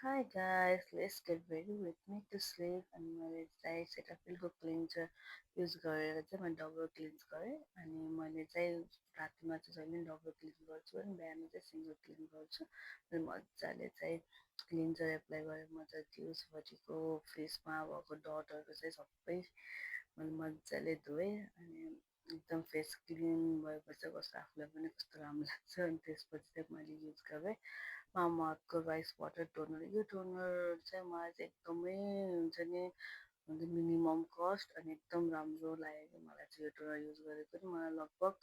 Hi guys, let's get ready with me to sleep अनि मैले चाहिँ सेटाफिलको क्लिन्जर युज गरेर चाहिँ मैले डबल क्लिन्स गरेँ अनि मैले चाहिँ रातिमा चाहिँ जहिले पनि डबल क्लिन गर्छु अनि बिहान चाहिँ सिङ्गल क्लिन गर्छु अनि मजाले चाहिँ क्लिन्जर एप्लाई गरेर मजाले दिउँसभरिको फेसमा भएको डटहरू चाहिँ सबै मैले मजाले धोएँ अनि एकदम फेस क्लिन भएपछि कस्तो आफूलाई पनि कस्तो राम्रो लाग्छ अनि त्यसपछि चाहिँ मैले युज गरेँ मामाअर्थको राइस वाटर टोनर। यो टोनर चाहिँ मलाई चाहिँ एकदमै हुन्छ नि मिनिमम कस्ट अनि एकदम राम्रो लाग्यो मलाई चाहिँ यो टोनर युज गरेको नि मलाई लगभग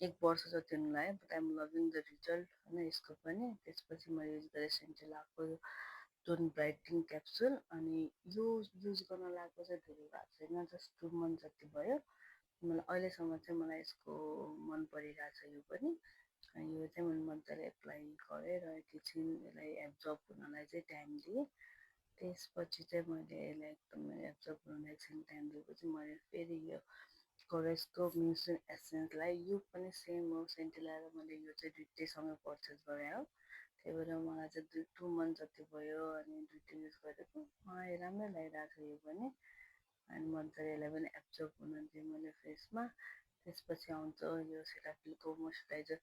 1 वर्ष जति हुन लाग्यो but I'm loving the result होइन यसको पनि। त्यसपछि मैले युज गरेँ सेन्टेलाको टोन ब्राइटिङ क्याप्सुल अनि यो युज गर्न लागेको चाहिँ धेरै भएको छैन जस्ट 2 मन्थ जति भयो। मलाई अहिलेसम्म चाहिँ मलाई यसको मन परिरहेछ यो पनि। यो चाहिँ मैले मजाले एप्लाई गरेँ र एकैछिन यसलाई एब्जर्ब हुनलाई चाहिँ टाइम दिएँ। त्यसपछि चाहिँ मैले यसलाई एकदमै एब्जर्ब हुनलाई एकछिन टाइम दिएपछि मैले फेरि यो कोरेसको म्युसिन एसेन्सलाई यो पनि सेम हो सेन्टेला र मैले यो चाहिँ दुइटैसँगै पर्चेस गरेँ हो। त्यही भएर मलाई चाहिँ 2 मन्थ जति भयो अनि दुइटै युज गरेको मलाई राम्रै लागिरहेको छ यो पनि। अनि मजाले यसलाई पनि एब्जर्ब हुन दिएँ मैले फेसमा। त्यसपछि आउँछ यो सेटाफिलको मोइस्चराइजर।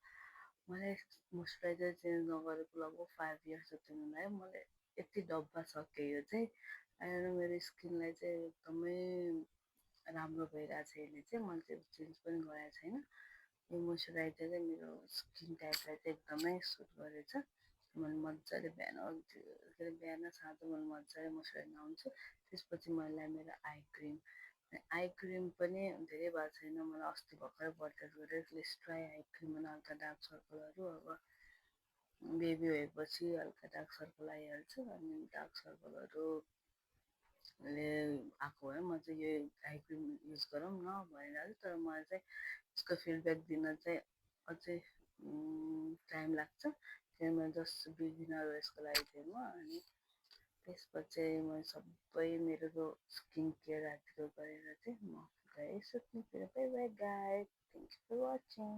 मलाई मोइस्चराइजर चेन्ज नगरेको लगभग 5 इयर्स जति हुन लाग्यो। मैले यति डब्बा सकेँ यो चाहिँ अहिले मेरो स्किनलाई चाहिँ एकदमै राम्रो भइरहेछ यसले चाहिँ मैले चाहिँ चेन्ज पनि गरेको छैन। यो मोइस्चराइजर चाहिँ मेरो स्किन टाइपलाई चाहिँ एकदमै सुट गरेछ। मैले मजाले बिहान के अरे बिहान साँझ मैले मजाले मोइस्चराइजर लगाउँछु। त्यसपछि मैले मेरो आई क्रिम पनि धेरै भएको छैन मलाई अस्ति भर्खरै पर्चेस गरेँ ग्लिस्ट्राई आई क्रिम अनि हल्का डार्क सर्कलहरू अब बेबी भएपछि हल्का डार्क सर्कल आइहाल्छ अनि डार्क सर्कलहरूले आएको भए म चाहिँ यो आई क्रिम युज गरौँ न भनिरहेको छु तर मलाई चाहिँ यसको फिडब्याक दिन चाहिँ अझै टाइम लाग्छ किनभने मैले जस्ट बिगिनर हो यसको लागि चाहिँ म अनि त्यसपछि मैले सबै मेरो स्किन केयरतिर गरेर चाहिँ म गएँ सुत्नुतिर bye bye guys thank you for watching.